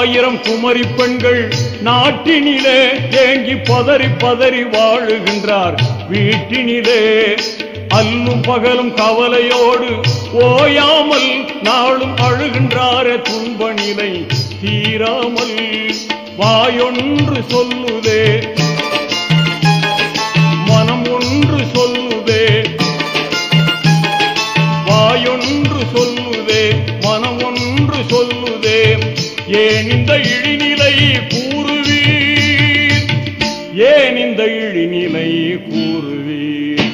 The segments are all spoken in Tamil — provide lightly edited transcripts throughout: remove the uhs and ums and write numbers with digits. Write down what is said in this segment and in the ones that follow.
1000 குமரி பெண்கள் நாட்டினிலே ஏங்கி பதறி பதறி வாழுகின்றார் வீட்டினிலே. அல்லும் பகலும் கவலையோடு ஓயாமல் நாளும் அழுகின்றாரே துன்ப நிலை தீராமல். வாயொன்று சொல்லுதே மனம் ஒன்று சொல்லுதே, வாயொன்று சொல்லுதே மனம் ஒன்று சொல்லுதே. ஏன் இந்த இழிநிலை கூறுவீர், ஏன் இந்த இழிநிலை கூறுவீர்?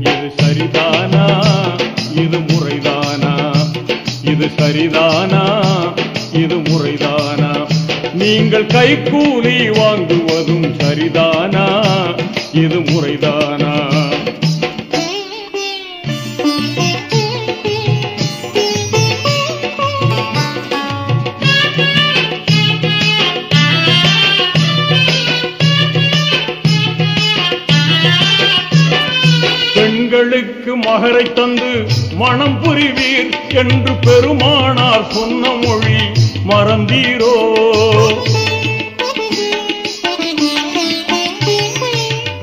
இது சரிதானா, இது முறைதானா, இது சரிதானா, இது முறைதானா? நீங்கள் கைக்கூலி வாங்குவதும் சரிதானா, இது முறைதானா? பெண்களுக்கு மகரை தந்து மனம் புரிவீர் என்று பெருமானார் சொன்ன மொழி மறந்தீரோ?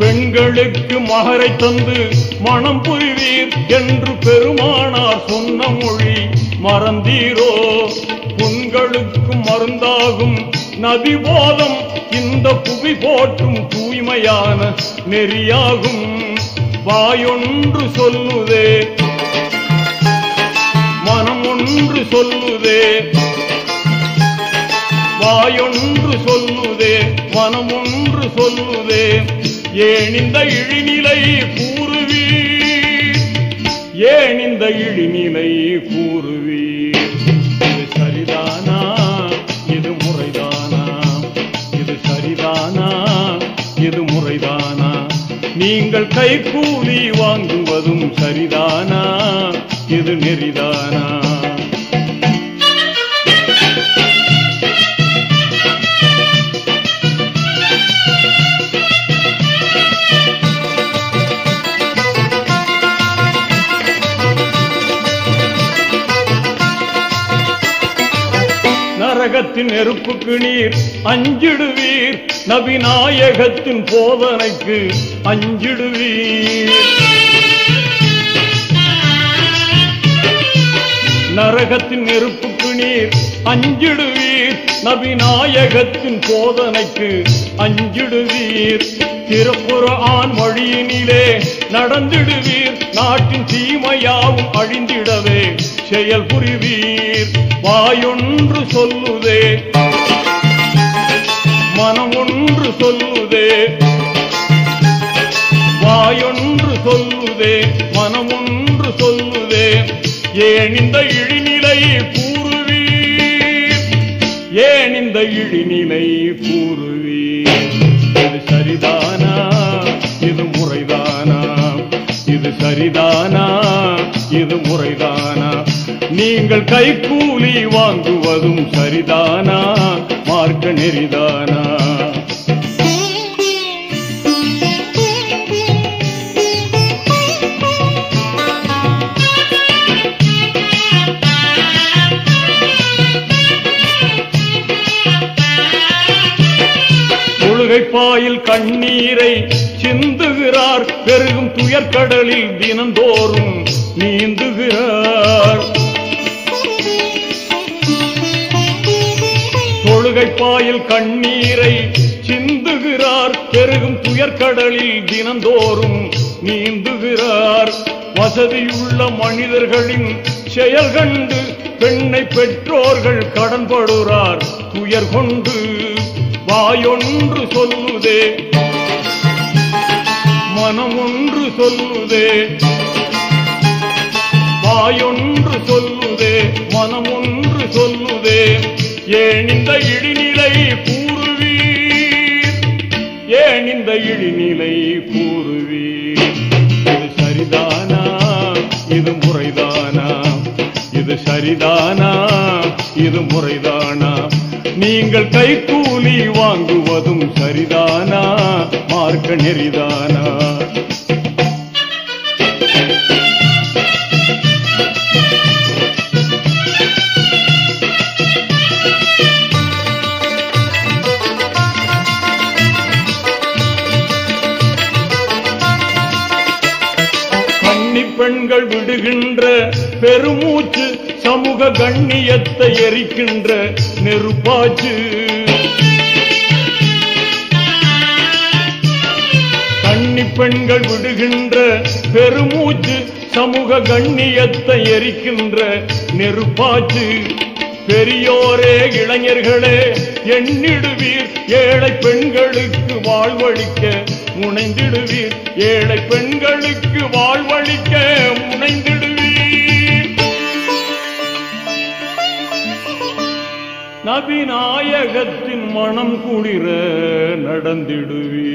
பெண்களுக்கு மகரை தந்து மனம் புரிவீர் என்று பெருமானார் சொன்ன மொழி மறந்தீரோ? புண்களுக்கு மருந்தாகும் நபி போதம் இந்த புவி போற்றும் தூய்மையான நெறியாகும். வாயொன்று சொல்லுதே மனம் ஒன்று சொல்லுதே, வாயொன்று சொல்லுதே மனம் ஒன்று சொல்லுதே. ஏன் இந்த இழிநிலை கூறுவீர், ஏன் இந்த இழிநிலை கூறுவீர்? இது சரிதானா, இது முறைதானா, இது சரிதானா, இது முறைதானா? நீங்கள் கைக்கூலி வாங்குவதும் சரிதானா, இது நெறிதானா? நரகத்தின் நெருப்புக்கு நீர் அஞ்சிடுவீர், நபி நாயகத்தின் போதனைக்கு அஞ்சிடுவீர். நரகத்தின் நெருப்புக்கு நீர் அஞ்சிடுவீர், நபி நாயகத்தின் போதனைக்கு அஞ்சிடுவீர். திருக்குர்ஆன் வழியினிலே நடந்திடுவீர், நாட்டின் தீமையாவும் அழிந்திடவே செயல் புரிவீர். வாயொன்று சொல்லுதே மனம் ஒன்று சொல்லுதே, வாயொன்று சொல்லுதே மனம் ஒன்று சொல்லுதே. ஏன் இந்த இழிநிலை கூறுவீர், ஏன் இந்த இழிநிலை கூறுவீர்? இது சரிதானா, இது முறைதானா, இது சரிதானா, இது முறைதானா? நீங்கள் கைக்கூலி வாங்குவதும் சரிதானா, மார்க்க நெறிதானா? தொழுகைப்பாயில் கண்ணீரை சிந்துகிறார், பெருகும் துயர்கடலில் தினந்தோறும் நீந்துகிறார். தொழுகைப்பாயில் கண்ணீரை சிந்துகிறார், பெருகும் துயர்கடலில் தினந்தோறும் நீந்துகிறார். வசதியுள்ள மனிதர்களின் செயல் கண்டு பெண்ணை பெற்றோர்கள் கடன்படுகிறார் துயர் கொண்டு. வாயொன்று சொல்லுதே மனம் ஒன்று சொல்லுதே, வாயொன்று சொல்லுதே மனம் ஒன்று சொல்லுதே. ஏன் இந்த இழிநிலை கூறுவீர், ஏன் இந்த இழிநிலை கூறுவீர்? இது சரிதானா, இது முறைதானா, இது சரிதானா, இது முறைதானா? நீங்கள் கைக்கூலி வாங்குவதும் சரிதானா, மார்க்க நெறிதானா? பெண்கள் விடுகின்ற பெருமூச்சு சமூக கண்ணியத்தை எரிக்கின்ற நெருப்பாச்சு. கன்னி பெண்கள் விடுகின்ற பெருமூச்சு சமூக கண்ணியத்தை எரிக்கின்ற நெருப்பாச்சு. பெரியோரே இளைஞர்களே எண்ணிடுவீர், ஏழை பெண்களுக்கு வாழ்வளிக்க முனைந்திடுவீர், ஏழை பெண்களுக்கு வாழ்வளிக்க முனைந்திடுவீர். நபிநாயகத்தின் மனம் குளிர நடந்திடுவீர்.